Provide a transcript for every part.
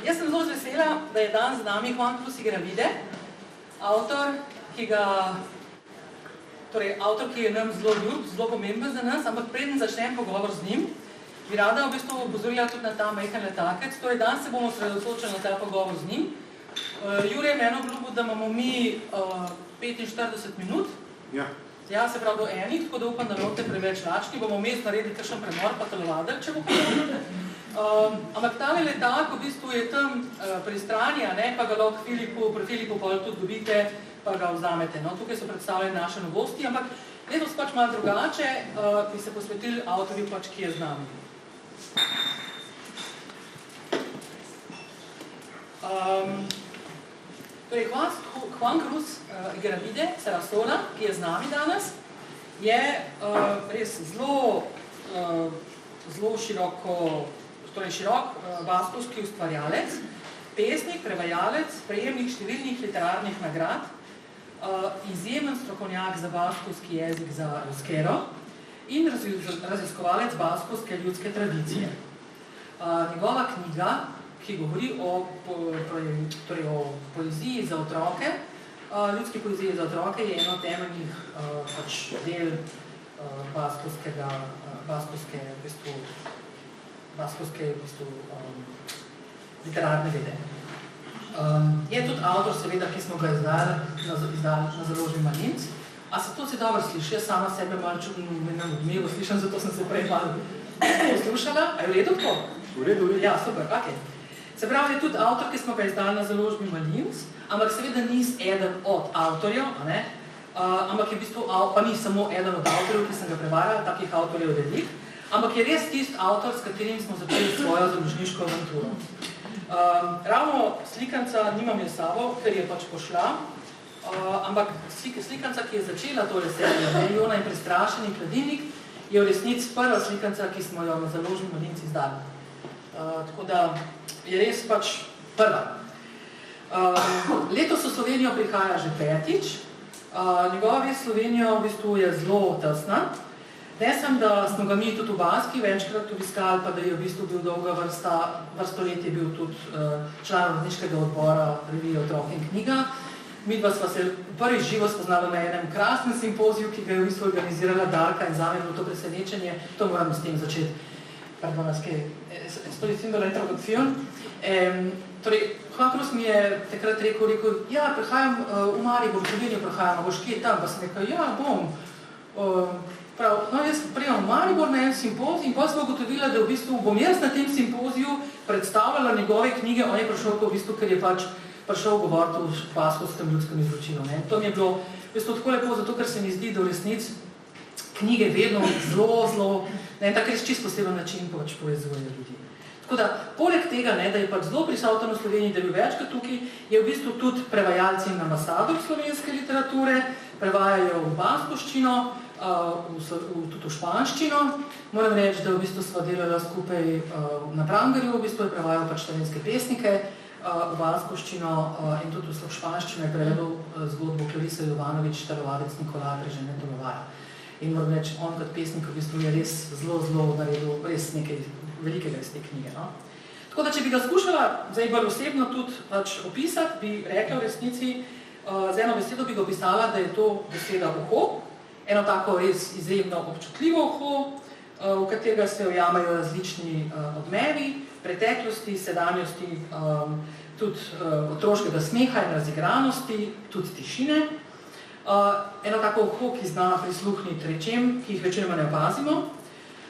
Jaz sem zelo vesela, da je danes z nami Juan Cruz Igravide, avtor, ki je nam zelo ljub, zelo pomemben za nas, ampak preden začnem pogovor z njim, bi rada v bistvu opozorila tudi na ta majhen letakec. Torej, danes se bomo osredotočili na ta pogovor z njim. Jure je meni obljubil, da imamo mi 45 minut. Ja, se pravi do enih, tako da upam, da ne boste preveč lačni. Bomo vmes naredili kakšen premor, pa telovadek, če bo potrebno. Ampak tale letak v bistvu je tam pri strani, pa ga lahko pri Filipu pol tudi dobite, pa ga vzamete. No, tukaj so predstavljene naše novosti, ampak letos pač malo drugače, bi se posvetili avtorju pač, ki je z nami. Torej, Juan Cruz Igravide Sarasola, ki je z nami danes, je res zelo širok baskovski ustvarjalec, pesnik, prevajalec, prejemnik številnih literarnih nagrad, izjemen strokovnjak za baskovski jezik za euskero in raziskovalec baskovske ljudske tradicije. Njegova knjiga, ki govori o poeziji za otroke, ljudski poeziji za otroke, je eno temeljnih del baskovske literarne vede. Je tudi avtor, seveda, ki smo ga izdali na založbi Malinc. A se to si dobro sliši? Jaz sama sebe malo odmevo slišam, zato sem se prej malo poslušala. A je v redu tako? V redu. Ja, super, ok. Se pravi, je tudi avtor, ki smo ga izdali na založbi Malinc, ampak seveda ni eden od avtorjev, ampak je v bistvu, pa ni samo eden od avtorjev, ki sem ga prevarjala, takih avtorjev velik, ampak je res tisti avtor, s katerim smo začeli svojo založniško avanturo. Ravno slikanca nimam je s sabo, ker je pač pošla, ampak slikanca, ki je začela tole serijo, Jona in prestrašeni hladilnik, je v resnici prva slikanca, ki smo jo na založbi Malinc izdali. Tako da je res pač prva. Letos v Slovenijo prihaja že petič. Njegova vez Slovenijo v bistvu je zelo tesna. Ne sem, da smo ga mi tudi v Baski večkrat obiskali, pa da je v bistvu bil dolga vrsto let je bil tudi član uredniškega odbora revije Otrok in knjiga. Midva sva se prvič živo spoznala na enem krasnem simpoziju, ki ga je v bistvu organizirala Darka in zame je bilo to presenečenje. To moram s tem začeti. Perdona, estoy diciendo la introducción. Torej, Juan Cruz mi je takrat rekel, ja, prihajam v Maribor, v Slovenijo prihajam, boš kje tam? Pa sem rekel, ja, bom. No, jaz prijemam v Maribor na en simpozij in pa sem ugotovila, da v bistvu bom jaz na tem simpoziju predstavljala njegove knjige, on je prišel v bistvu, ker je pač prišel govoriti o baskovskem ljudskem izročilu. To mi je bilo v bistvu tako lepo, zato ker se mi zdi, da v resnici knjige vedno zelo, na en tak res čist poseben način pač povezujejo ljudi. Tako da, poleg tega, da je pač zelo prisoten v Sloveniji, da je bil večkrat tukaj, je v bistvu tudi prevajalec in ambasador slovenske literature, prevajajo v baskovščino, tudi v španščino. Moram reči, da v bistvu sva delala skupaj na Prangerju, v bistvu je prevajal pač slovenske pesnike v baskovščino in tudi v španščino je prevedel zgodbo Clarisa Jovanović, telovadec Nikolaj Prežene Tolovaja. In moram reči, on kot pesnik v bistvu je res zelo naredil res nekaj velikega iz te knjige. Tako da, če bi ga skušala zdaj bolj osebno tudi opisati, bi rekla v resnici, z eno besedo bi ga opisala, da je to beseda uho, eno tako res izjemno občutljivo uho, v katerega se ujamajo različni odmevi, preteklosti, sedanjosti, tudi otroškega smeha in razigranosti, tudi tišine. Eno tako uho, ki zna prisluhniti rečem, ki jih večinoma ne opazimo.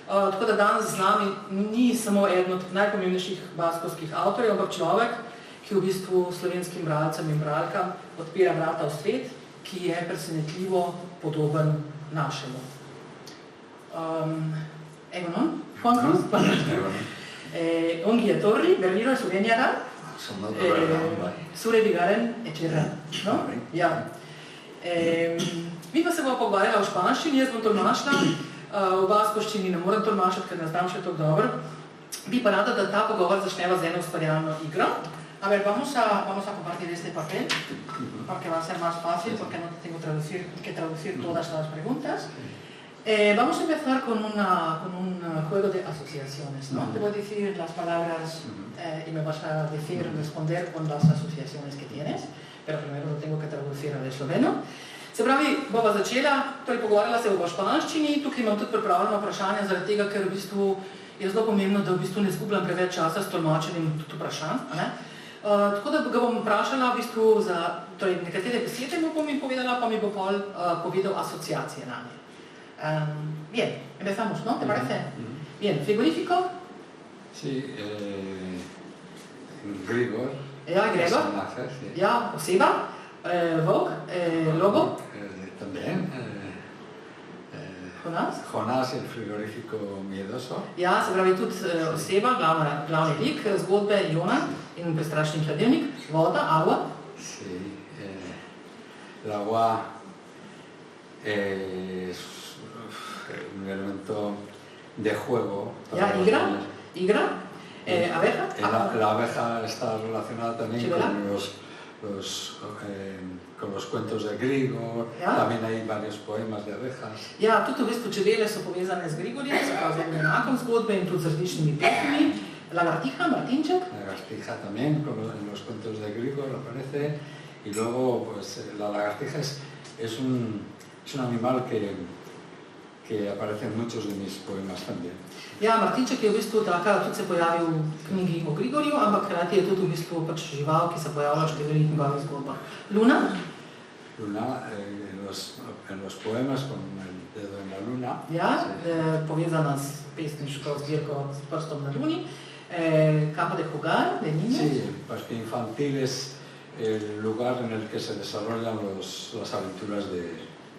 Tako da danes z nami ni samo eden od najpomembnejših baskovskih avtorjev, ampak človek, ki v bistvu slovenskim bralcem in bralkam odpira vrata v svet, ki je presenetljivo podoben našemu. Juan Cruz? Ongi etorri, berriro Sloveniara, zure bigaren etxerra. Ja. Mi pa se bomo pogovarjala v španščini, jaz bom tolmačila, v baskovščini ne morem tolmačiti, ker ne znam še tako dobro. Bi pa rada, da ta pogovor začneva z eno ustvarjalno igro. A ver, vamos a compartir este papel, porque va a ser más fácil, porque no tengo que traducir todas las preguntas. Vamos a empezar con un juego de asociaciones, ¿no? Te voy a decir las palabras y me vas a decir, responder con las asociaciones que tienes, pero primero lo tengo que traducir al sloveno. Se pravi, bova začela, torej pogovarjala se o španščini, tukaj imam tudi pripravljeno vprašanje, zaradi tega, ker v bistvu je zelo pomembno, da v bistvu ne izgubljam preveč časa s tolmačenjem tudi vprašanj. Tako da ga bom vprašala v bistvu za, torej nekatere besede mu bom jim povedala, pa mi bo pol povedal asociacije na nje. Bien, empezamos, ¿no? ¿Te parece? Bien, frigorífico. Sí, Grigor. Ja, Gregor. Sí. Ja, oseba. Volk, logo. También. Jonás, el frigorífico miedoso. Ja, se pravi tudi oseba, glavni lik zgodbe Jona in prestrašni hladilnik, voda, agua. Sí, el agua es un elemento de juego. Ja, igra, abeja. La abeja está relacionada también con los cuentos de Grigor, también hay varios poemas de abejas. Ja, tudi v bistvu čebele so povezane z Grigorjem, se pravi z enakom zgodbe in tudi z različnimi pesmimi. Lagartija, Martinček. Lagartija también, en los cuentos de Grigor aparece. Y luego, pues, la lagartija es un animal que aparece en muchos de mis poemas también. Ja, Martinček je v bistvu taka, tudi se pojavil v knjigi o Grigorju, ampak hkrati je tudi v bistvu pač žival, ki se pojavlja v številnih njegovih zgodbah. Luna? Luna, en los poemas con el dedo en la luna. Ja, povezana s pesniško zbirko s prstom na luni. Campo de jugar, de niños. Sí, el parque infantil es el lugar en el que se desarrollan las aventuras de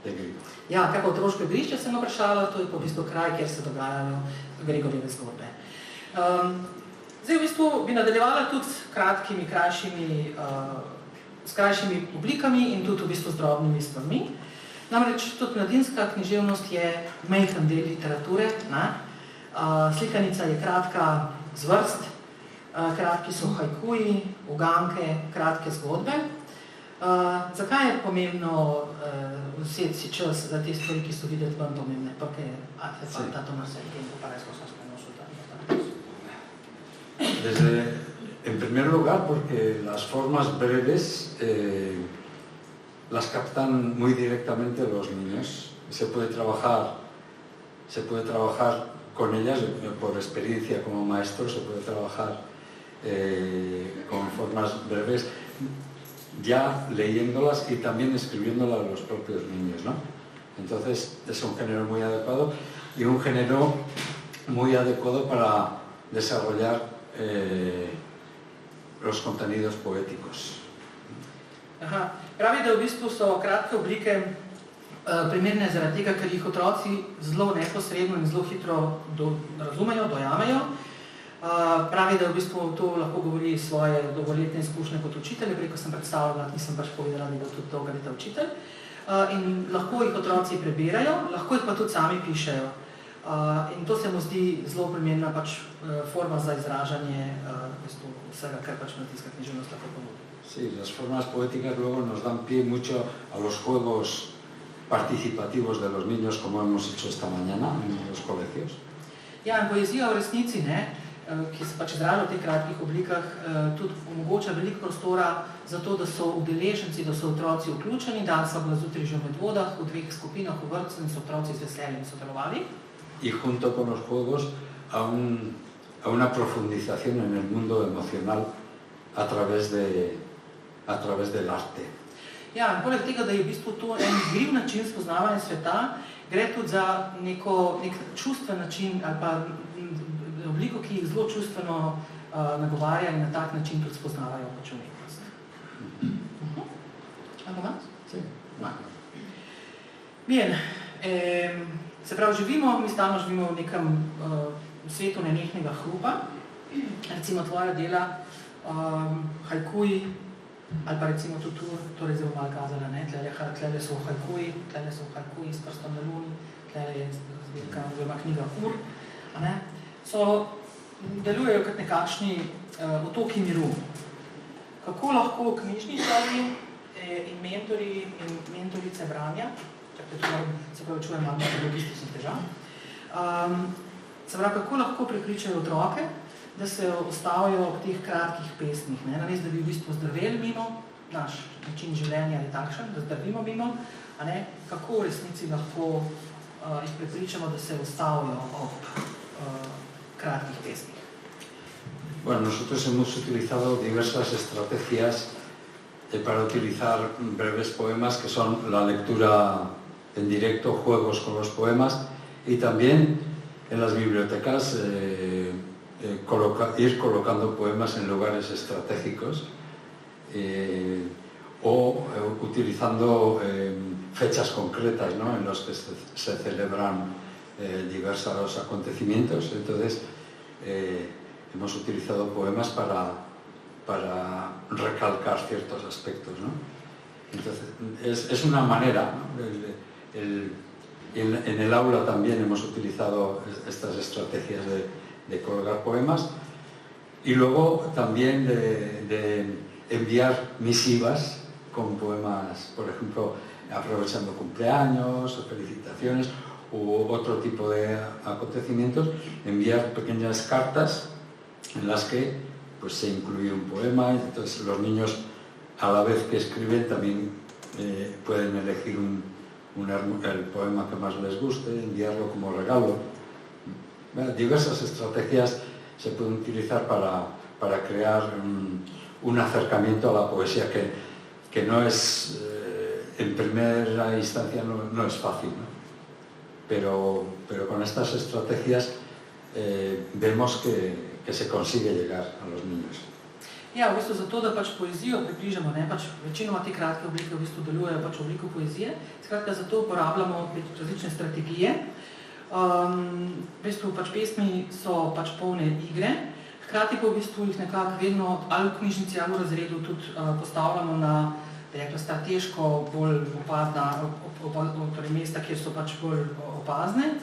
Grigor. Ja, kako otroško igrišče sem vprašala, to je pa v bistvu kraj, kjer se dogajajo Grigorjeve zgodbe. Zdaj v bistvu bi nadaljevala tudi s kratkimi, krajšimi oblikami in tudi v bistvu z drobnimi stvarmi. Namreč tudi mladinska književnost je majhen del literature. Slikanica je kratka zvrst, kratki so hajkuji, uganke, kratke zgodbe. Zakaj je pomembno vzeti si čas za te stvari, ki so videti vam pomembne? Porque hace falta tomarse el tiempo para esas cosas que nos resultan. En primer lugar, porque las formas breves las captan muy directamente los niños. Se puede trabajar con ellas por experiencia como maestro, se puede trabajar con formas breves, ya leyéndolas y también escribiéndolas a los propios niños, ¿no? Entonces es un género muy adecuado y un género muy adecuado para desarrollar los contenidos poéticos. Aha. Pravi, da v bistvu so kratke oblike primerne zaradi tega, ker jih otroci zelo neposredno in zelo hitro razumejo, dojamejo. Pravi, da v bistvu to lahko govori svoje dolgoletne izkušnje kot učitelj, preko sem predstavljala, nisem pač povedala, da je bil tudi dolga leta učitelj. In lahko jih otroci prebirajo, lahko jih pa tudi sami pišejo. In to se mu zdi zelo primerna pač forma za izražanje vsega, kar pač mladinska književnost lahko ponudi. Sí, las formas poéticas luego nos dan pie mucho a los juegos participativos de los niños, como hemos hecho esta mañana en los colegios. Ja, in poezija v resnici, ki se pač izraža v teh kratkih oblikah, tudi omogoča veliko prostora za to, da so udeleženci, da so otroci vključeni. Dan so bila zjutraj že v Medvodah, v dveh skupinah v vrtcu in so otroci z veseljem sodelovali. Y junto con los juegos a una profundización en el mundo emocional a través del arte. Ja, in poleg tega, da je v bistvu to en igriv način spoznavanja sveta, gre tudi za nek čustven način ali pa obliko, ki jih zelo čustveno nagovarja in na tak način tudi spoznavajo pač umetnost. Algo más? Sí. Bien. Se pravi, mi stalno živimo v nekem svetu nenehnega hrupa. Recimo tvoja dela, hajkuji, ali pa recimo tutur, torej zelo malo kazala, tlele so hajkuji s prstom na luni, tlele je zbirka oziroma knjiga Ur, delujejo kot nekakšni otoki miru. Kako lahko knjižničarji in mentori in mentorice branja se pravi, čujem malo logističnih težav. Se pravi, kako lahko prepričajo otroke, da se ostavijo ob teh kratkih pesmih, ne? Namesto, da bi v bistvu zdraveli mimo, naš način življenja je takšen, da zdravimo mimo, a ne? Kako v resnici lahko jih prepričamo, da se ostavijo ob kratkih pesmih? Bueno, nosotros hemos utilizado diversas estrategias para utilizar breves poemas, que son la lectura en directo, juegos con los poemas, y también en las bibliotecas ir colocando poemas en lugares estratégicos o utilizando fechas concretas, ¿no?, en las que se celebran diversos acontecimientos. Entonces, hemos utilizado poemas para recalcar ciertos aspectos, ¿no? Entonces, es una manera, ¿no? En el aula también hemos utilizado estas estrategias de colgar poemas y luego también de enviar misivas con poemas, por ejemplo, aprovechando cumpleaños o felicitaciones u otro tipo de acontecimientos, enviar pequeñas cartas en las que pues, se incluye un poema. Entonces los niños, a la vez que escriben, también pueden elegir el poema que más les guste, enviarlo como regalo. Diversas estrategias se pueden utilizar para crear un acercamiento a la poesía que no es, en primera instancia no es fácil, ¿no? Pero con estas estrategias vemos que se consigue llegar a los niños. Ja, v bistvu zato, da pač poezijo približamo, ne, pač večinoma te kratke oblike v bistvu delujejo pač v obliku poezije, skratka zato uporabljamo različne strategije. V bistvu pač pesmi so pač polne igre, hkrati pa v bistvu jih nekako vedno ali v knjižnici ali v razredu tudi postavljamo na, da rekla, strateško bolj opadna, torej mesta, kjer so pač bolj opazne.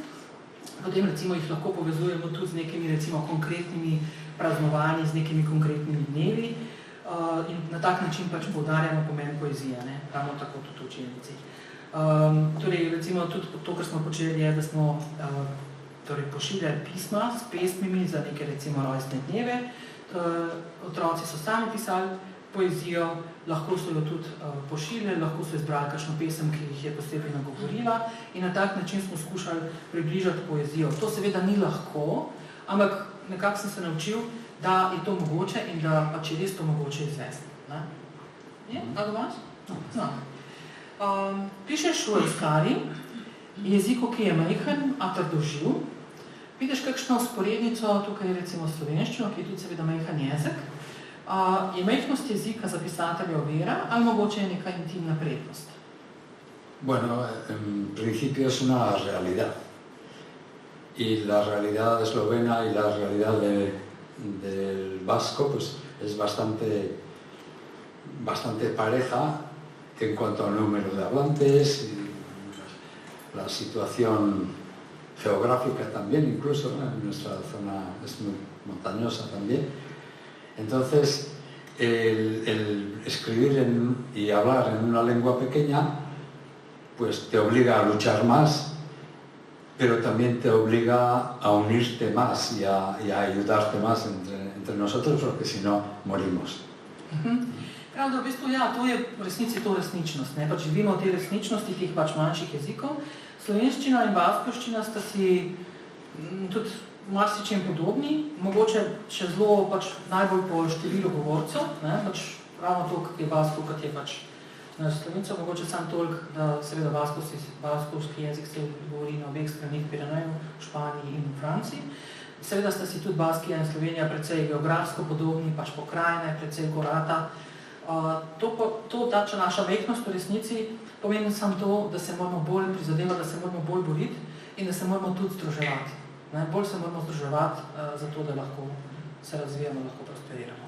Potem recimo jih lahko povezujemo tudi z nekimi recimo konkretnimi praznovanji, z nekimi konkretnimi dnevi in na tak način pač poudarjamo pomen poezije, ne? Ravno tako tudi v učilnici. Torej recimo tudi to, kar smo počeli, je, da smo torej pošiljali pisma s pesmimi za neke recimo rojstne dneve. Otroci so sami pisali poezijo, lahko so jo tudi pošiljali, lahko so izbrali kakšno pesem, ki jih je posebej nagovorila in na tak način smo skušali približati poezijo. To seveda ni lahko, ampak nekako sem se naučil, da je to mogoče in da pač je res to mogoče izvesti. Ne? Je? A do vas? No. Pišeš v iskari, jeziku, ki je majhen, a trdoživ. Vidiš kakšno vzporednico, tukaj je recimo slovenščino, ki je tudi seveda majhen jezik. Je majhnost jezika za pisatelja ovira ali mogoče je neka intimna prednost? Bueno, en principio es una realidad. Y la realidad eslovena y la realidad del vasco pues, es bastante pareja en cuanto al número de hablantes y la situación geográfica también, incluso, ¿no? Nuestra zona es muy montañosa también. Entonces, el escribir y hablar en una lengua pequeña pues te obliga a luchar más, pero también te obliga a unirte más y a ayudarte más entre nosotros, porque si no, morimos. Prav, da v bistvu, ja, to je v resnici to resničnost, ne? Pač živimo v tej resničnosti teh pač manjših jezikov. Slovenščina in baskovščina sta si tudi marsičem podobni, mogoče še zelo pač najbolj po številu govorcev, ne? Pač ravno to, kot je baskov, kot je pač Slovencev, mogoče samo toliko, da seveda baskovski jezik se govori na obeh stranih Pirenejev, v Španiji in v Franciji. Seveda sta si tudi Baskija in Slovenija precej geografsko podobni, pač pokrajine, precej gorata. Ta naša majhnost v resnici pomeni samo to, da se moramo bolj prizadevati, da se moramo bolj boriti in da se moramo tudi združevati. Bolj se moramo združevati zato, da lahko se razvijamo, lahko prosperiramo.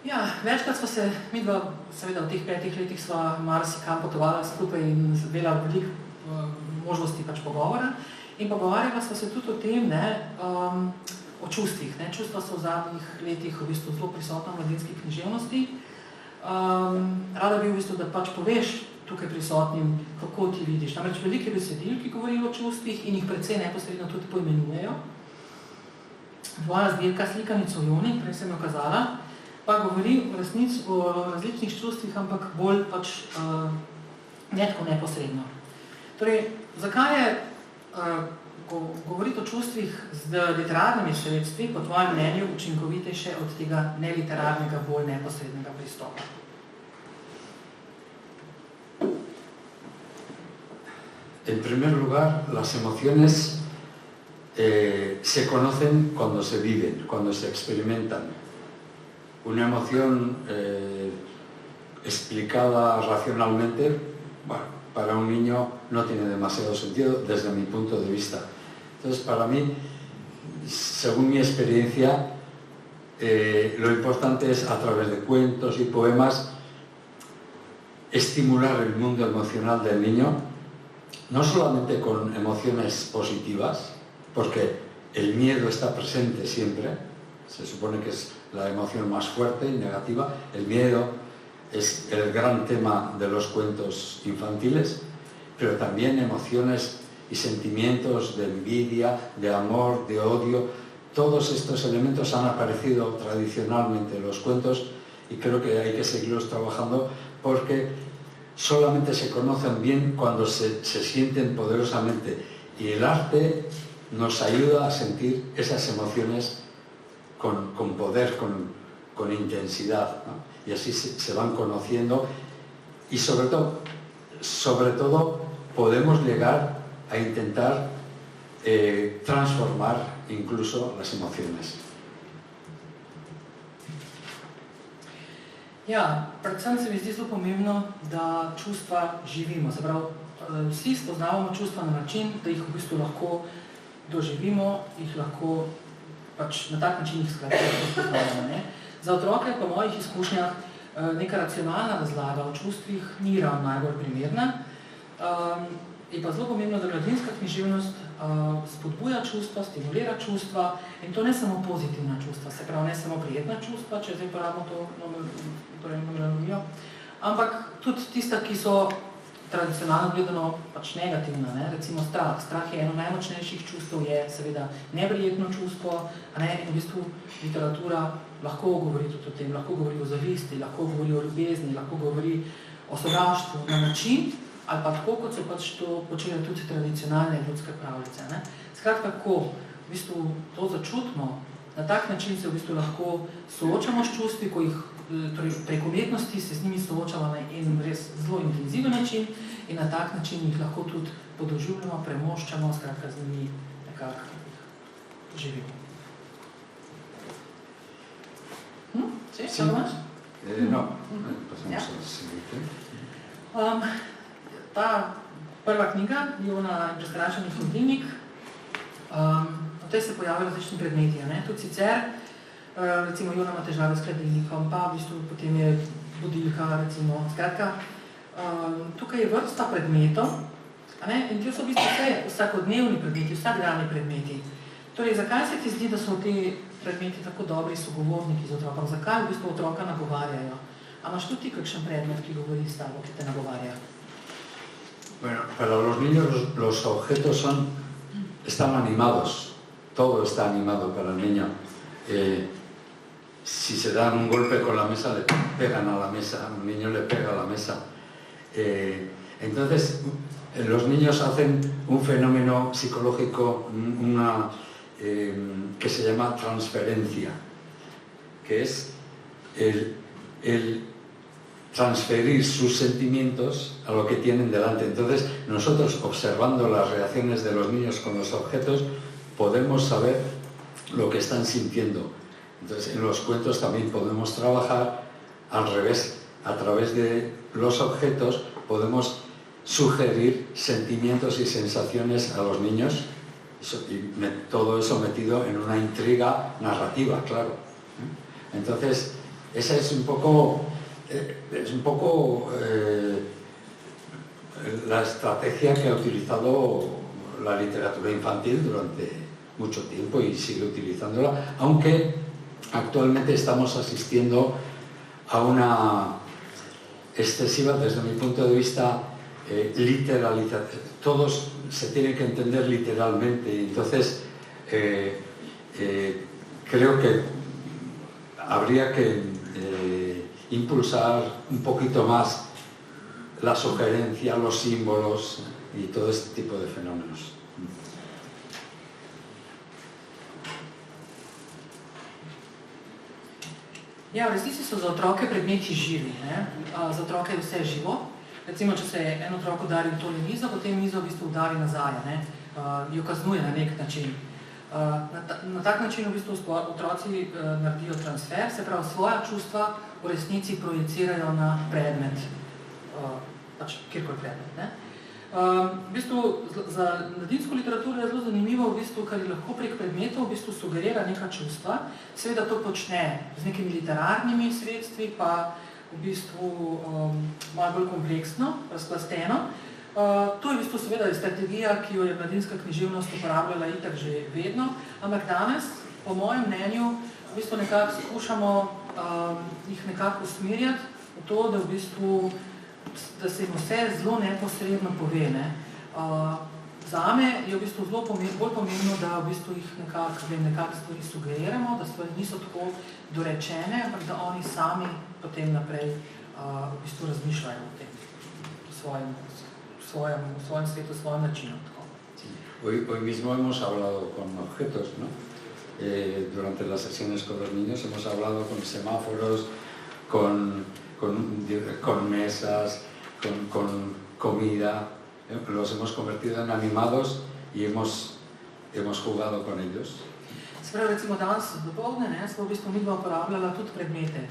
Ja, večkrat sva se midva, seveda v teh 5 letih sva marsikam potovala skupaj in imela veliko možnosti pač pogovora. In pogovarjala sva se tudi o tem, ne, o čustvih. Ne. Čustva so v zadnjih letih v bistvu zelo prisotna v mladinski književnosti. Rada bi v bistvu, da pač poveš tukaj prisotnim, kako ti vidiš. Namreč veliko je besedil, ki govorijo o čustvih in jih precej neposredno tudi poimenujejo. Tvoja zbirka Slikanic v Joni, prej sem jo kazala, pa govori o različnih čustvih, ampak bolj pač ne tako neposredno. Torej, zakaj je govoriti o čustvih z literarnimi sredstvi, po tvojem mnenju, učinkovitejše od tega neliterarnega, bolj neposrednega pristopa? En primer lugar, las emociones se conocen cuando se viven, cuando se experimentan. Una emoción explicada racionalmente, bueno, para un niño no tiene demasiado sentido desde mi punto de vista. Entonces, para mí, según mi experiencia, lo importante es, a través de cuentos y poemas, estimular el mundo emocional del niño, no solamente con emociones positivas, porque el miedo está presente siempre, se supone que es la emoción más fuerte y negativa. El miedo es el gran tema de los cuentos infantiles, pero también emociones y sentimientos de envidia, de amor, de odio. Todos estos elementos han aparecido tradicionalmente en los cuentos y creo que hay que seguirlos trabajando porque solamente se conocen bien cuando se sienten poderosamente, y el arte nos ayuda a sentir esas emociones con poder, con intensidad, ¿no? Y así se van conociendo y sobre todo podemos llegar a intentar transformar incluso las emociones. Ja, predvsem se mi zdi zelo pomembno, da čustva živimo. Se pravi, vsi spoznavamo čustva na način, da jih v bistvu lahko doživimo, jih lahko pač na tak način jih spoznavamo. Za otroke po mojih izkušnjah neka racionalna razlaga o čustvih ni ravno najbolj primerna. Je pa zelo pomembno, da mladinska književnost spodbuja čustva, stimulira čustva in to ne samo pozitivna čustva, se pravi ne samo prijetna čustva, če zdaj uporabimo to nomenologijo, ampak tudi tista, ki so tradicionalno gledano pač negativna, ne? Recimo strah. Strah je eno najmočnejših čustev, je seveda neprijetno čustvo, in v bistvu literatura lahko govori tudi o tem, lahko govori o zavisti, lahko govori o ljubezni, lahko govori o sovraštvu na način, ali pa tako, kot so pač to počele tudi tradicionalne ljudske pravljice. Ne? Skratka, ko v bistvu to začutimo, na tak način se v bistvu lahko soočamo s čustvi, ko jih torej prek umetnosti se z njimi soočamo na en res zelo intenziven način in na tak način jih lahko tudi podoživljamo, premoščamo, skratka z njimi nekako živimo. Sí, ¿algo más? No, pasamos al siguiente. Ta prva knjiga, Jona in prestrašeni hodilnik, v tej se pojavljajo različni predmeti. Tudi sicer, recimo Jona ima težave s hladilnikom, pa v bistvu potem je budilka, recimo. Skratka, tukaj je vrsta predmetov, in ti so v bistvu vsakodnevni predmeti, vsakdanji predmeti. Torej, zakaj se ti zdi, da so ti predmeti tako dobri sogovorniki z otrokom? Zakaj v bistvu otroka nagovarjajo? A imaš tudi kakšen predmet, ki govori s tabo, ki te nagovarja? Bueno, para los niños los objetos están animados, todo está animado para el niño. Si se dan un golpe con la mesa, le pegan a la mesa, un niño le pega a la mesa. Entonces, los niños hacen un fenómeno psicológico que se llama transferencia, que es el transferir sus sentimientos a lo que tienen delante. Entonces, nosotros, observando las reacciones de los niños con los objetos, podemos saber lo que están sintiendo. Entonces, en los cuentos también podemos trabajar al revés. A través de los objetos podemos sugerir sentimientos y sensaciones a los niños, y todo eso metido en una intriga narrativa, claro. Entonces, esa es un poco la estrategia que ha utilizado la literatura infantil durante mucho tiempo y sigue utilizándola, aunque actualmente estamos asistiendo a una excesiva desde mi punto de vista literalización. Todos se tienen que entender literalmente, y entonces creo que habría que impulsar un poquito más la sugerencia, los símbolos y todo este tipo de fenómenos. Ja, v resnici so za otroke predmeti živi. Za otroke je vse živo. Recimo, če se en otrok udari v tole mizo, potem mizo v bistvu udari nazaj, jo kaznuje na nek način. Na tak način v bistvu otroci naredijo transfer, se pravi svoja čustva v resnici projicirajo na predmet, pač kjerkoli predmet. V bistvu za mladinsko literaturo je zelo zanimivo, v bistvu, ker lahko prek predmetov v bistvu sugerira neka čustva. Seveda to počne z nekimi literarnimi sredstvi, pa v bistvu malo bolj kompleksno, razplasteno. To je v bistvu seveda strategija, ki jo je mladinska književnost uporabljala itak že vedno, ampak danes, po mojem mnenju, v bistvu nekako skušamo jih nekako usmerjati v to, da v bistvu da se jim vse zelo neposredno pove. Zame je v bistvu bolj pomembno, da v bistvu jih nekako stvari sugeriramo, da stvari niso tako dorečene, ampak da oni sami potem naprej v bistvu razmišljajo o tem, v svojem svetu, v svojem načinu. Hoy mismo hemos hablado con objetos, ¿no? Durante las sesiones con los niños hemos hablado con semáforos, con mesas, con comida, los hemos convertido en animados y hemos jugado con ellos. Se pravi, recimo danes dopoldne smo v bistvu midva uporabljala tudi predmete.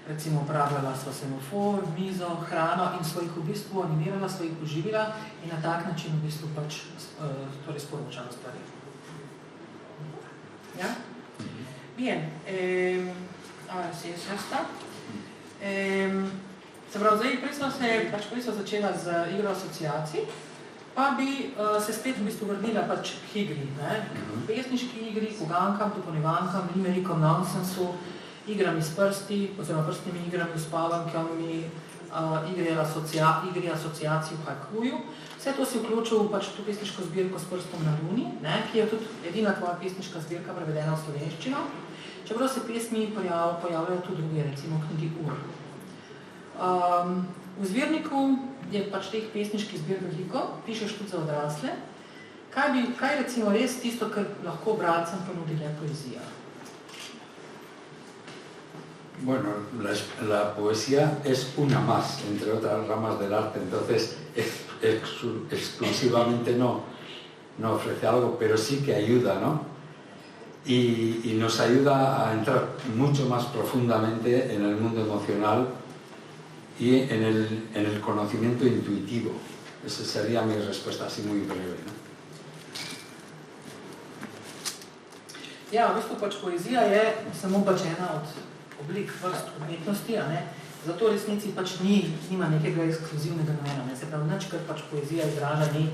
Recimo uporabljala sva semafor, mizo, hrano in sva jih v bistvu animirala, sva jih poživila in na tak način v bistvu pač torej sporočala stvari. Ja? Bien. Ahora sí es esta. Se pravi, zdaj prej sva začela z igro asociacij, pa bi se spet v bistvu vrnila pač k igri. Pesniški igri, ugankam, dopolnjevankam, limerikom, nonsensu, igrami s prsti, oziroma prstnimi igrami, uspavankami, igri asociacij v haikuju. Vse to si vključil pač v to pesniško zbirko s prstom na luni, ki je tudi edina tvoja pesniška zbirka prevedena v slovenščino. Čeprav se pesmi pojavljajo tudi druge, recimo knjigi Ur. V zbirniku je pač teh pesniških zbir veliko, pišeš tudi za odrasle. Kaj recimo res tisto, kar lahko bralcem ponudi le poezija? Bueno, la poesía es una más, entre otras ramas del arte, entonces exclusivamente no ofrece algo, pero sí que ayuda, ¿no? Y nos ayuda a entrar mucho más profundamente en el mundo emocional y en el conocimiento intuitivo. Esa sería mi respuesta, así muy breve, ¿no? Ja, v bistvu pač poezija je samo pač ena od oblik vrst umetnosti, zato v resnici pač nima nekega ekskluzivnega namena. Se pravi, nič, kar pač poezija izraža, ni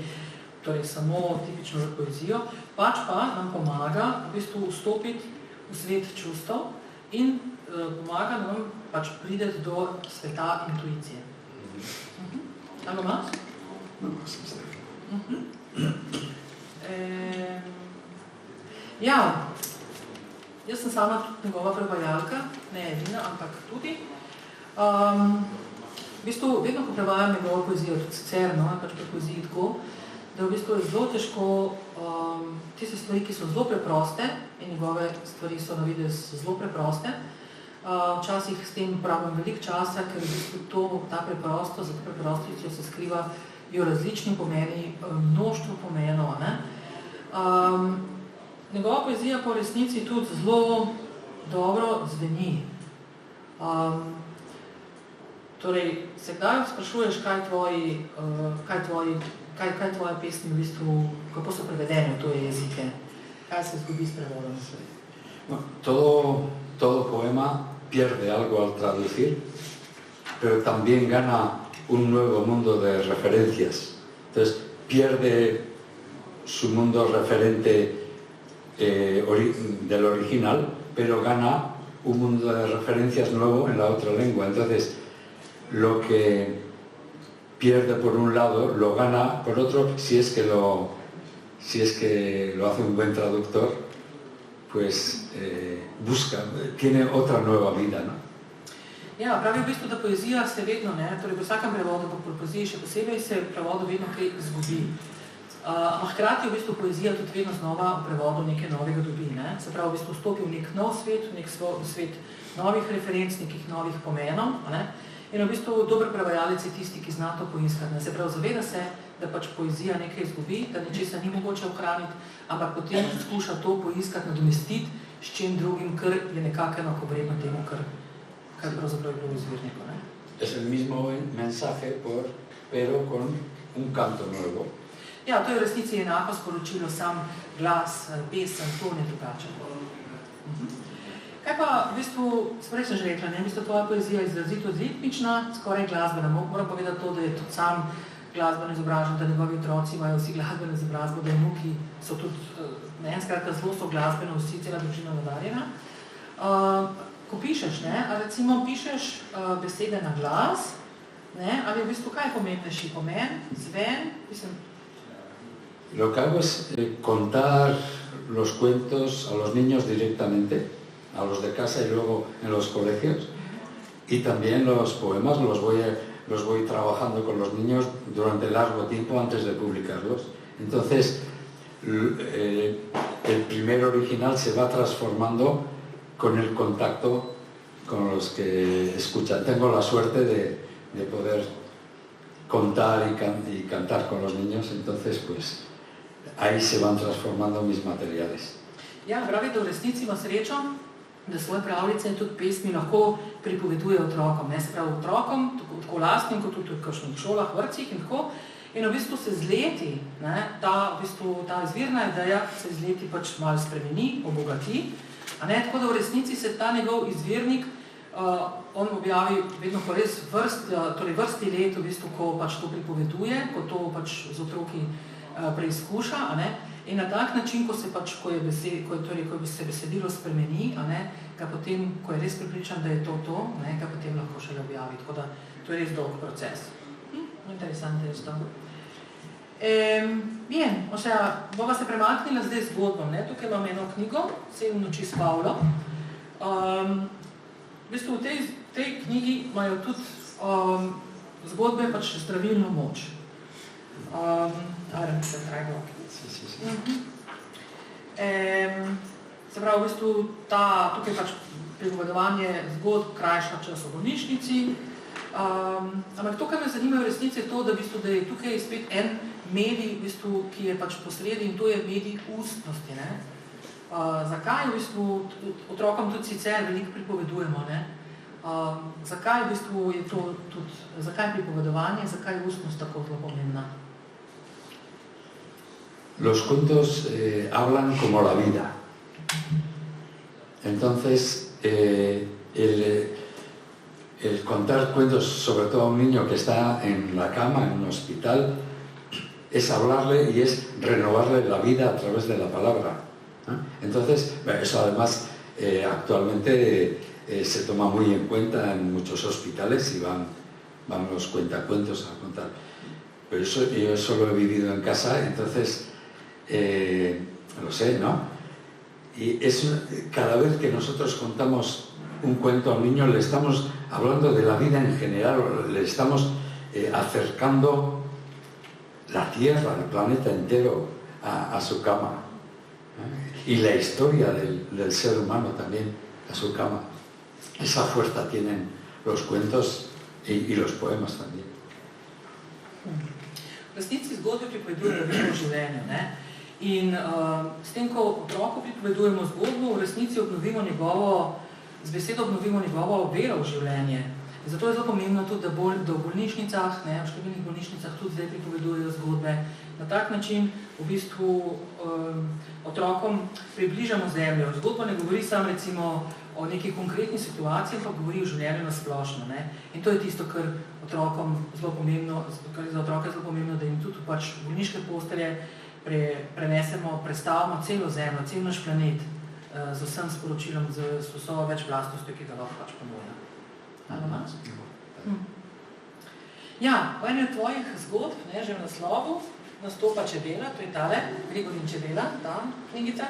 torej samo tipično za poezijo, pač pa nam pomaga v bistvu vstopiti v svet čustev in pomaga nam pač prideti do sveta intuicije. Algo más? No, sem se. Ja, jaz sem sama tudi njegova prevajalka, ne edina, ampak tudi. V bistvu, vedno, ko prevajam njegovo poezijo, tudi sicer, pač pri poeziji tako, da v bistvu je zelo težko tiste stvari, ki so zelo preproste, in njegove stvari so na videz zelo preproste. Včasih s tem pravim veliko časa, ker v bistvu ta preprostost, za to preprostostjo se skrivajo različni pomeni, mnoštvo pomenov. Njegova poezija po resnici tudi zelo dobro zveni. Torej, se kdaj sprašuješ, kaj tvoje pesmi v bistvu, kako so prevedene v tvoje jezike? Kaj se zgodi s prevodom? Bueno, todo poema pierde algo al traducir, pero también gana un nuevo mundo de referencias. Entonces, pierde su mundo referente del original, pero gana un mundo de referencias nuevo en la otra lengua. Entonces, lo que pierde por un lado lo gana por otro, si es que lo hace un buen traductor, pues tiene otra nueva vida, ¿no? Ja, pravi v bistvu, da poezija se vedno, torej v vsakem prevodu, pa po poeziji še posebej se v prevodu vedno kaj izgubi. Hkrati v bistvu poezija tudi vedno znova v prevodu nekaj novega dobi, Se pravi, v bistvu vstopi v nek nov svet, v nek svet novih referenc, nekih novih pomenov, In v bistvu dober prevajalec je tisti, ki zna to poiskati. Se pravi, zaveda se, da pač poezija nekaj izgubi, da nečesa ni mogoče ohraniti, ampak potem skuša to poiskati, nadomestiti s čim drugim, kar je nekako enakovredno temu, kar pravzaprav je bilo v izvirniku. Es el mismo mensaje, pero con un canto nuevo. Ja, to je v resnici enako sporočilo, sam glas, pesem, to ne drugačen. Kaj pa, v bistvu, sprej sem že rekla, v bistvu tvoja poezija je izrazito ritmična, skoraj glasbena. Moram povedati to, da je tudi sam glasbeno izobražen, da njegovi otroci imajo vsi glasbeno izobrazbo, da vnuki so tudi, skratka, zelo so glasbeno vsi, cela družina nadarjena. Ko pišeš, ali recimo pišeš besede na glas, ali v bistvu kaj je pomembnejši pomen, zven, mislim? Lo que hago es contar los cuentos a los niños directamente, a los de casa y luego en los colegios, y también los poemas los voy trabajando con los niños durante largo tiempo antes de publicarlos. Entonces, el primer original se va transformando con el contacto con los que escuchan. Tengo la suerte de poder contar y cantar con los niños, entonces pues ahí se van transformando mis materiales. Ja, pravi, da v resnici ima srečo, da svoje pravljice in tudi pesmi lahko pripoveduje otrokom. Se pravi, otrokom, tako lastnim, kot tudi v kakšnih šolah, vrtcih in tako. In v bistvu se z leti, ta izvirna ideja se z leti pač malo spremeni, obogati. Tako da v resnici se ta njegov izvirnik, on objavi vedno po res vrsti let, v bistvu, ko pač to pripoveduje, ko to pač z otroki preizkuša, in na tak način, ko se besedilo spremeni, ga potem, ko je res pripričan, da je to, ga potem lahko šele objavi. Tako da to je res dolg proces. Interesante esto. Bien, bova se premaknila zdaj zgodbo. Tukaj imam eno knjigo, 7 noči s Pavlo. V bistvu v tej knjigi imajo tudi zgodbe pač zdravilno moč. Se pravi, v bistvu tukaj pač pripovedovanje zgodb krajša čas v bolnišnici. Ampak to, kar me zanima v resnici, je to, da je tukaj spet en medij, ki je pač posredi, in to je medij ustnosti. Zakaj v bistvu otrokom tudi sicer veliko pripovedujemo? Zakaj v bistvu je to tudi, zakaj pripovedovanje, zakaj je ustnost tako zelo pomembna? Los cuentos hablan como la vida. Entonces, el contar cuentos, sobre todo a un niño que está en la cama, en un hospital, es hablarle y es renovarle la vida a través de la palabra. Entonces, eso además actualmente se toma muy en cuenta en muchos hospitales y van los cuentacuentos a contar. Pero yo eso lo he vivido en casa, entonces lo sé, ¿no? Y cada vez que nosotros contamos un cuento a un niño, le estamos hablando de la vida en general, le estamos acercando la Tierra, el planeta entero, a su cama. Y la historia del ser humano también a su cama. Esa fuerza tienen los cuentos y los poemas también. V resnici zgodbe pripovedujejo veliko življenju. In s tem, ko otroku pripovedujemo zgodbo, v resnici z besedo obnovimo njegovo vero v življenje. Zato je zelo pomembno tudi, da v bolnišnicah, v številnih bolnišnicah tudi zdaj pripovedujejo zgodbe. Na tak način v bistvu otrokom približamo zemljo. Zgodba ne govori samo recimo o neki konkretni situaciji, pa govori o življenju na splošno. In to je tisto, kar otrokom zelo pomembno, kar je za otroke zelo pomembno, da jim tudi pač bolniške postelje prenesemo, predstavimo celo zemljo, cel naš planet z vsem sporočilom, z vso več vlastnostjo, ki ga lahko pač ponuja. Ali imaš? Ja, v eni od tvojih zgodb, ne, že v naslovu, nastopa čebela, to je tale, Grigorin čebela, ta knjigica.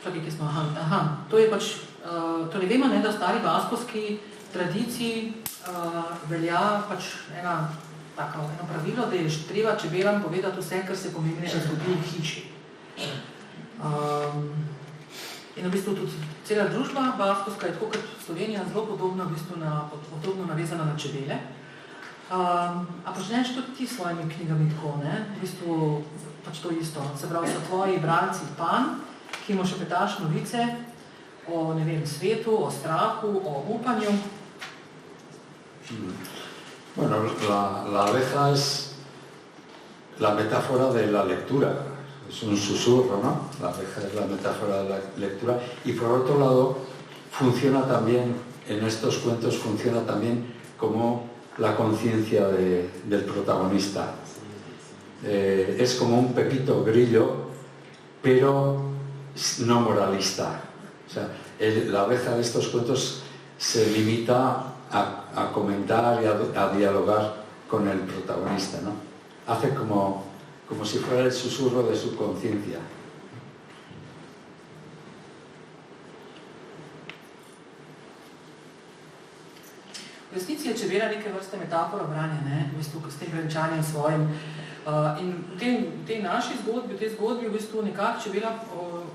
Čakaj, kje smo? To je pač, torej vemo, ne, da v stari baskovski tradiciji velja pač eno pravilo, da je treba čebelam povedati vse, kar se pomembnega zgodi v hiši. In v bistvu tudi cela družba baskovska je tako kot Slovenija zelo podobno, v bistvu podobno navezana na čebele. A počneš tudi ti s svojimi knjigami tako, ne? V bistvu pač to isto. Se pravi, so tvoji bralci pan, ki mu še petaš novice o, ne vem, svetu, o strahu, o upanju. Bueno, la abeja es la metáfora de la lectura, es un susurro, ¿no? La abeja es la metáfora de la lectura y por otro lado funciona también, en estos cuentos funciona también como la conciencia del protagonista. Es como un Pepito Grillo, pero no moralista. O sea, la abeja de estos cuentos se limita a comentar y a dialogar con el protagonista, ¿no? Hace como si fuera el susurro de su conciencia. V resnici je čebela neke vrste metafora branja, ne? V bistvu s tem grenčanjem svojim. In v tej naši zgodbi, v tej zgodbi v bistvu nekako čebela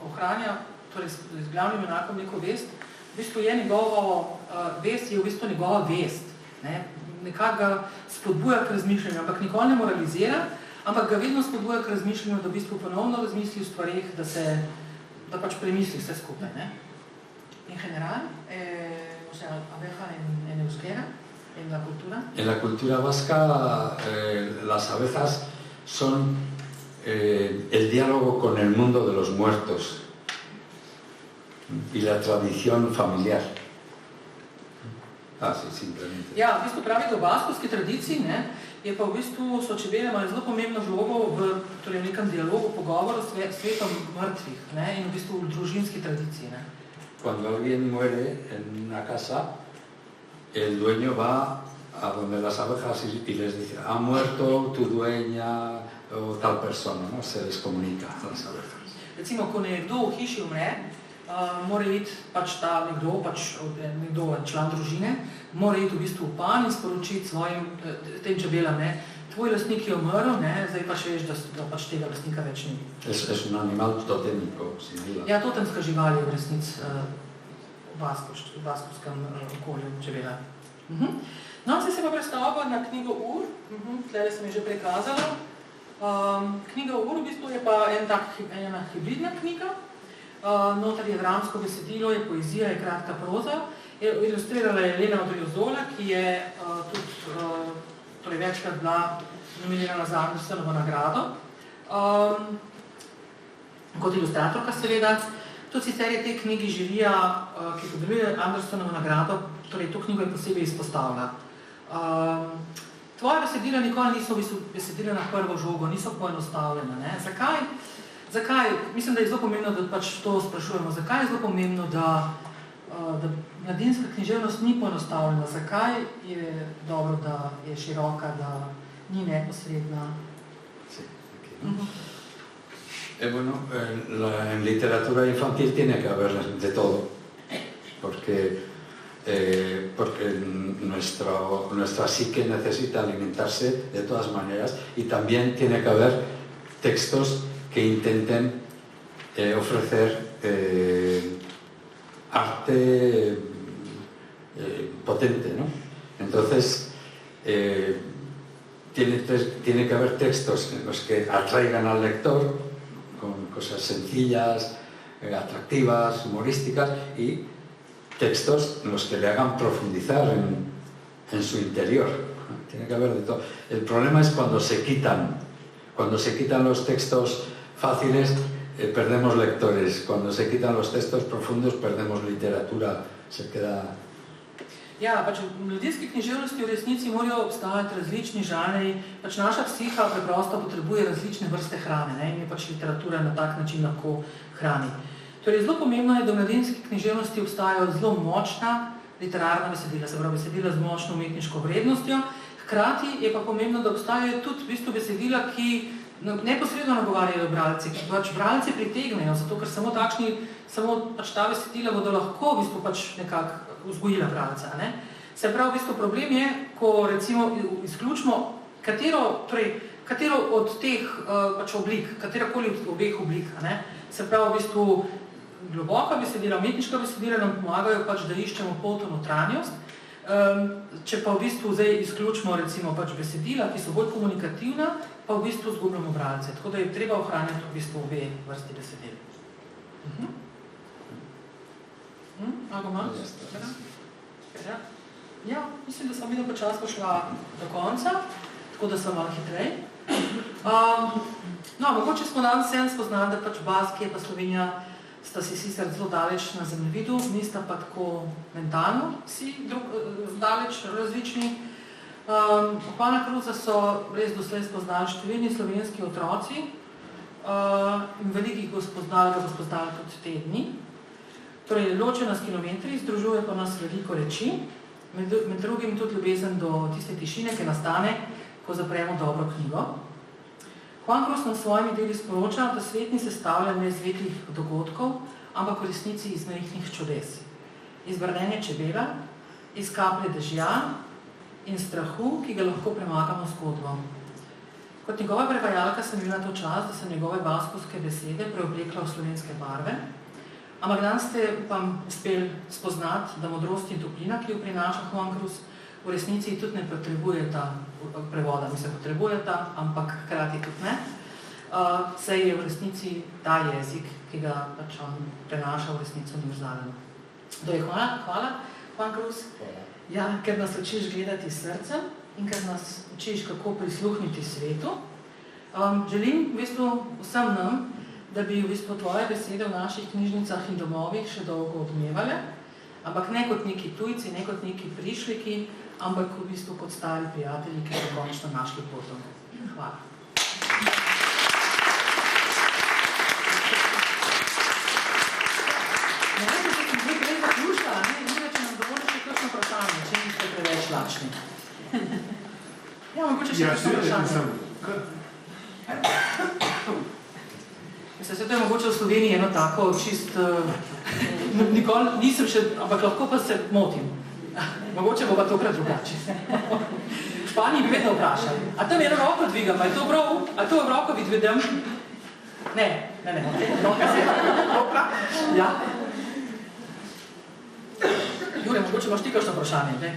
ohranja, torej z glavnim junakom neko vest, v bistvu je njegovo vest, je v bistvu njegova vest. Ne? Nekako ga spodbuja k razmišljanju, ampak nikoli ne moralizira, ampak ga vedno spodbuja k razmišljanju, da v bistvu ponovno razmisli v stvarih, da pač premisli vse skupaj. Ne? En general, o sea, abeja en euskera, en la cultura. En la cultura vasca, las abejas son el diálogo con el mundo de los muertos y la tradición familiar. Sí, simplemente. Ja, v bistvu pravi, da v baskovski tradiciji, ne, je pa v bistvu so čebele imeli zelo pomembno vlogo v nekem dialogu, pogovoru s svetom mrtvih, ne, in v bistvu v družinski tradiciji. Ne. Cuando alguien muere en una casa, el dueño va a donde las abejas y les dice: ha muerto tu dueña o tal persona, ¿no? Se les comunica a las abejas. Recimo, ko nekdo v hiši umre, mora iti pač nekdo, član družine, mora iti v bistvu v pan in sporočiti svojim tem čebelam, ne, tvoj lastnik je umrl, ne, zdaj pa še veš, da pač tega lastnika več ni. Es un animal totémico, sin duda. Ja, totemska žival je v resnici v baskovskem okolju čebela. No, zdaj se pa predstavlja na knjigo Ur, tlele sem je že prikazala. Knjiga Ur v bistvu je pa ena hibridna knjiga. Notar je dramsko besedilo, je poezija, je kratka proza. Ilustrirala je Elena Odriozola, ki je tudi večkrat bila nominirana za Andersonovo nagrado. Kot ilustratorka seveda. Tudi sicer je te knjigi žirija, ki podeljuje Andersonovo nagrado, torej to knjigo je posebej izpostavila. Tvoje besedila nikoli niso besedila na prvo žogo, niso poenostavljena. Ne? Zakaj? Mislim, da je zelo pomembno, da pač to sprašujemo. Zakaj je zelo pomembno, da mladinska književnost ni poenostavljena? Zakaj je dobro, da je široka, da ni neposredna? Bueno, en literatura infantil tiene que haber de todo, porque nuestra psique necesita alimentarse de todas maneras y también tiene que haber textos que intenten ofrecer arte potente, ¿no? Entonces, tiene que haber textos en los que atraigan al lector con cosas sencillas, atractivas, humorísticas, y textos en los que le hagan profundizar en su interior. Tiene que haber de todo. El problema es cuando se quitan los textos fáciles, perdemos lectores. Cuando se quitan los textos profundos, perdemos literatura. Se queda... Ja, pač v mladinski književnosti v resnici morajo obstajati različni žanri. Pač naša psiha preprosto potrebuje različne vrste hrane, ne? In je pač literatura na tak način lahko hrani. Torej, zelo pomembno je, da v mladinski književnosti obstajajo zelo močna, literarna besedila, se pravi besedila z močno umetniško vrednostjo. Hkrati je pa pomembno, da obstajajo tudi v bistvu besedila, ki neposredno nagovarjajo bralci, ki pač bralci pritegnejo, zato ker samo pač ta besedila bodo lahko v bistvu pač nekako vzgojila bralca. Ne? Se pravi, v bistvu problem je, ko recimo izključimo katero od teh pač oblik, katerakoli od obeh oblik. Ne? Se pravi, v bistvu globoka besedila, umetniška besedila nam pomagajo pač, da iščemo pot v notranjost. Če pa v bistvu zdaj izključimo recimo pač besedila, ki so bolj komunikativna, pa v bistvu zgubljamo bralce. Tako da je treba ohranjati v bistvu obe vrsti besedil. Ako malo? Ja, mislim, da sem videl počasko šla do konca, tako da sem malo hitrej. Mogoče smo danes vsem spoznali, da pač Baskija pa Slovenija sta si sicer zelo daleč na zemljevidu, nista pa tako mentalno si daleč različni. Juana Cruza so res doslej spoznali številni slovenski otroci in velikih ga spoznali tudi te dni. Torej, ločena s kilometri, združuje pa nas veliko reči, med drugim tudi ljubezen do tiste tišine, ki nastane, ko zapremo dobro knjigo. Juan Cruz nam svojimi deli sporoča, da svet ni sestavljen iz svetih dogodkov, ampak v resnici iz majhnih čudes. Iz brnenja čebela, iz kaplje dežja in strahu, ki ga lahko premagamo s zgodbo. Kot njegova prevajalka sem imela to čas, da sem njegove baskovske besede preoblekla v slovenske barve, ampak danes ste upam uspeli spoznati, da modrost in toplina, ki jo prinaša Juan Cruz, v resnici tudi ne potrebujeta prevoda, potrebujeta, ampak hkrati tudi ne. Saj je v resnici ta jezik, ki ga pač on prenaša v resnici univerzalen. Hvala, Juan Cruz. Ja, ker nas učiš gledati srcem in ker nas učiš, kako prisluhniti svetu. Želim v bistvu vsem nam, da bi v bistvu tvoje besede v naših knjižnicah in domovih še dolgo odmevale, ampak ne kot neki tujci, ne kot neki prišliki, ampak v bistvu kot stari prijatelji, ki so končno našli potom. Hvala. Nekaj se sem zdaj prej zaključila, če nam dovolite še kakšno vprašanje, če niste preveč lačni. Ja, mogoče še kakšno vprašanje. Mislim, to je mogoče v Sloveniji eno tako čist... Nikoli nisem še, ampak lahko pa se motim. Mogoče bo pa tokrat drugače. V Španiji bi vedno vprašali. A tam eno roko dvigam, a je to prav? A to v roko vidvedem? Ne. Roka se je. Ja. Jure, mogoče imaš ti kakšno vprašanje, ne?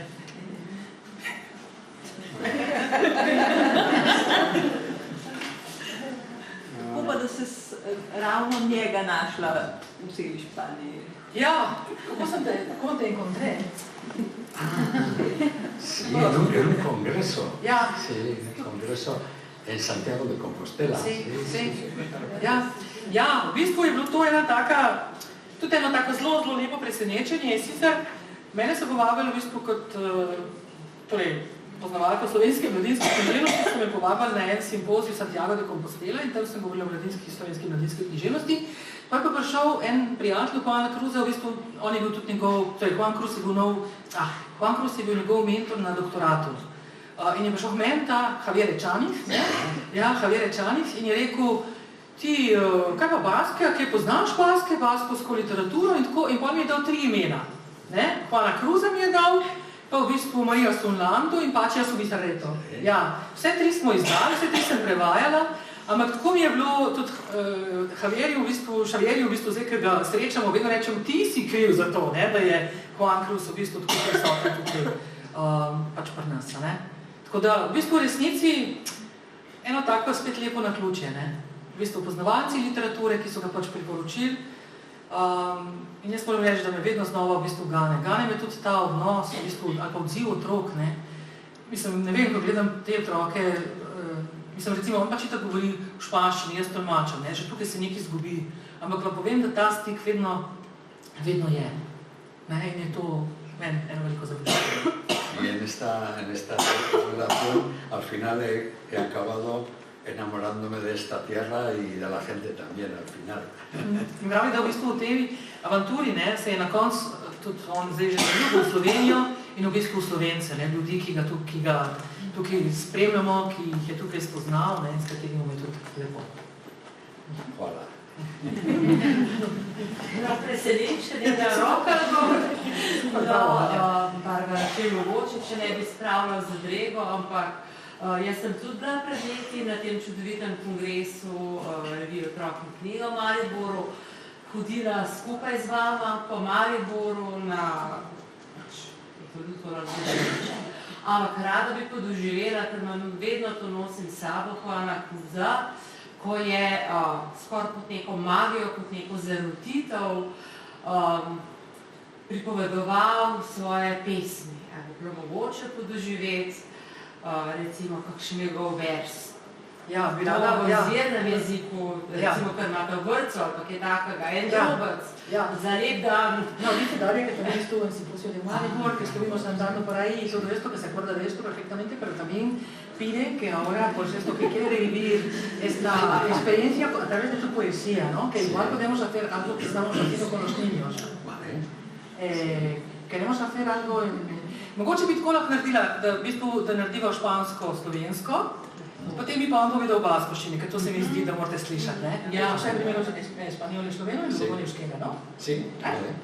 Upa, da se ravno njega našla v celi Španiji. Ja, ¿cómo te encontré? Sí, en un congreso. Ja. Sí, en un congreso en Santiago de Compostela. Sí. Ja, v bistvu je bilo to tudi eno tako zelo lepo presenečenje. Sicer mene so povabili v bistvu kot poznavalka slovenske mladinske književnosti, so me povabili na en simpozij Santiago de Compostela in tam sem govorila o slovenski mladinski književnosti. Pa je pa prišel en prijatelj Juana Cruza, v bistvu on je bil tudi Juan Cruz je bil njegov mentor na doktoratu. In je prišel meni ta Javier Echaniz, in je rekel, ti, kaj pa Baskija, kaj poznaš baskovsko literaturo in tako, in pa mi je dal 3 imena. Juana Cruza mi je dal, pa v bistvu Maria Sunlando in Pačija Subizarreto. Ja, vse 3 smo izdali, vse 3 sem prevajala, ampak tako mi je bilo tudi Javierju v bistvu zdaj, ker ga srečamo, vedno rečem, ti si kriv za to, da je Juan Cruz v bistvu tako prisoten tukaj pač pri nas. Tako da v bistvu v resnici eno tako spet lepo naključje. V bistvu poznavalci literature, ki so ga pač priporočili. In jaz moram reči, da me vedno znova v bistvu gane. Gane me tudi ta odnos, v bistvu, ali pa odziv otrok. Mislim, ne vem, ko gledam te otroke, mislim, recimo, on pač itak govori v španščini, jaz tolmačam, že tukaj se nekaj izgubi. Ampak pa povem, da ta stik vedno je. In je to meni eno veliko zadovoljstvo. Y en esta relación, al final he acabado enamorándome de esta tierra y de la gente también, al final. In pravi, da v bistvu v tej avanturi se je na koncu tudi on zdaj že zaljubil v Slovenijo in v bistvu v Slovence, ne, ljudi, ki ga tukaj spremljamo, ki jih je tukaj spoznal, ne, in s katerimi je tudi lepo. Hvala. Presenečenega roka, Barbara, če mogoče, če ne bi spravljal za drego, ampak jaz sem tudi bila pred leti na tem čudovitem kongresu revije Otrok in knjiga v Mariboru, hodila skupaj z vama po Mariboru na ampak rada bi podoživela, ker imam vedno to nosim s sabo, Juana Cuza, ko je skoraj kot neko magijo, kot neko zarotitev pripovedoval svoje pesmi. Ali bi bilo mogoče podoživeti recimo kakšen njegov vers. Ja, bi To rada, v ja. izvirnem jeziku, recimo, ker imate v vrtcu ali pa kaj takega, en drobec, Ja. za lep dan. No, viste, Daria, que también estuvo en Simposio de Maribor, que estuvimos andando por ahí y todo esto, que se acuerda de esto perfectamente, pero también pide que ahora, pues esto, que quiere revivir esta experiencia a través de su poesía, ¿no? Que igual podemos hacer algo que estamos haciendo con los niños. Vale. Queremos hacer algo in... Mogoče bi tako lahko naredila, da v bistvu da narediva špansko-slovensko, potem bi pa on povedal v baskovščini, ker to se mi zdi, da morate slišati, ne? Ja. Vsaj primero español y sloveno y luego en euskera, ¿no? Sí, vale.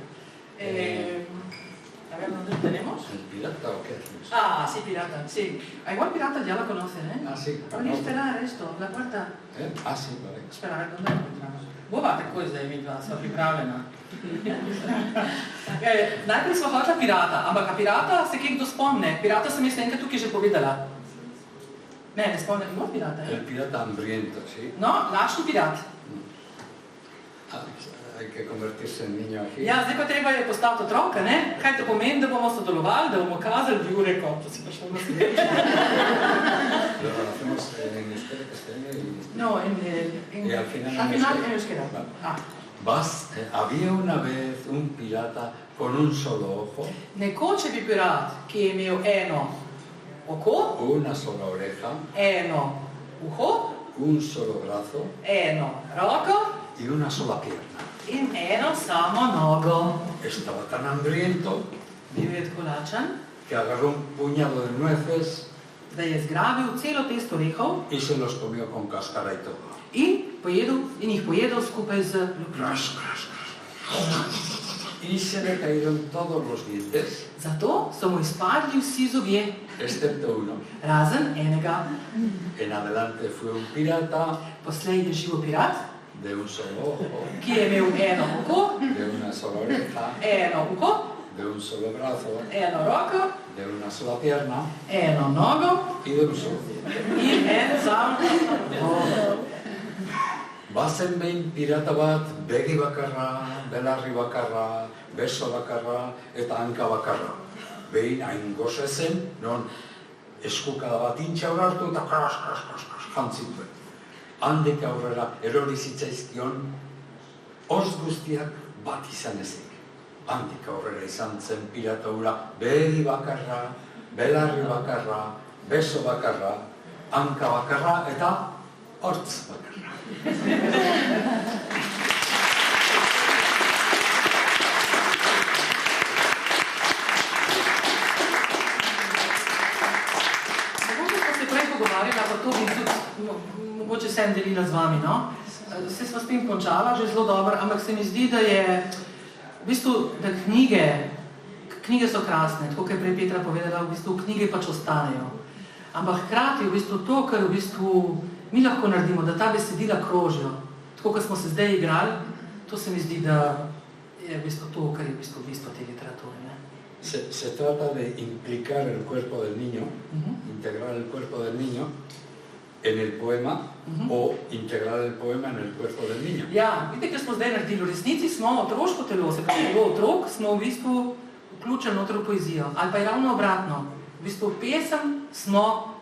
A ver, ¿dónde tenemos? ¿El pirata o qué hacemos? Ah, sí, pirata, sí. Ah, igual pirata ya la conocen, ¿eh? Ah, sí. Voy a esperar esto, la puerta. Ah, sí, vale. Espera, a ver, ¿dónde la encontramos? Bova takoj zdaj midva, sva pripravljena. Najprej sva hotela pirata, ampak a pirata se kaj kdo spomne? Pirata sem jaz enkrat tukaj že povedala. Ne spomnim, no pirata, El pirata hambriento, ¿sí? No, lačni pirat. Ah, hay que convertirse en niño aquí. Ja, zdaj pa treba je postati otroka, ne? Kaj to pomeni, da bomo sodelovali, da bomo kazali Jureko, to si pa šlo na svet. Lo hacemos en euskera, castellano y... No, Y al final en euskera. Vale. Ah. Había una vez un pirata con un solo ojo, Nekoč je bil pirat, ki je imel eno oko, una sola oreja, eno uho, un solo brazo eno roko y una sola pierna. in eno samo nogo. Estaba tan hambriento Bil je tako lačen, que agarró un puñado de nueces da je zgrabil celo testo orehov y se los comió con cáscara y todo. in jih pojedel skupaj z luknjo. Y se le cayeron todos los dientes, Zato so mu izpadli vsi zobje, excepto uno. razen enega. En adelante fue un pirata Poslej je živel pirat, de un solo ojo, ki je imel eno oko, de una sola oreja, eno uho, de un solo brazo, eno roko, de una sola pierna eno nogo y de un solo diente. in en sam nogo. Bazen behin pirata bat begi bakarra, belarri bakarra, beso bakarra eta hanka bakarra. Behin hain goze zen, non eskukada bat intxaur hartu eta kras jantzituen. Handik aurrera erori zitzaizkion, os guztiak bat izan ezik. Handik aurrera izan zen pirata hura begi bakarra, belarri bakarra, beso bakarra, hanka bakarra eta hortz bakarra. Pogovarjala, pa to bi tudi mogoče sem delila z vami, no? Se sva s tem končala, že zelo dobro, ampak se mi zdi, da je v bistvu, da knjige so krasne, tako kot je prej Petra povedala, v bistvu knjige pač ostanejo. Ampak hkrati v bistvu to, kar v bistvu mi lahko naredimo, da ta besedila krožijo, tako kot smo se zdaj igrali, to se mi zdi, da je v bistvu to, kar je v bistvu te literature, ne? Se trata de implicar el cuerpo del niño, integrar el cuerpo del niño en el poema o integrar el poema en el cuerpo del niño. Ja, vidite, ker smo zdaj naredili, v resnici smo otroško telo, se pravi telo otrok, smo v bistvu vključili noter v poezijo. Ali pa je ravno obratno, v bistvu pesem smo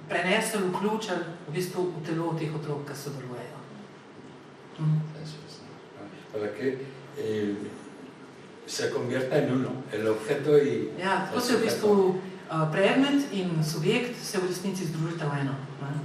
prenesli, vključili v bistvu v telo teh otrok, ki sodelujejo. Eso es, ¿no? Para que se convierta en uno, el objeto y Ja, tako el se v sujeto. bistvu predmet in subjekt se v resnici združita v eno. Ne?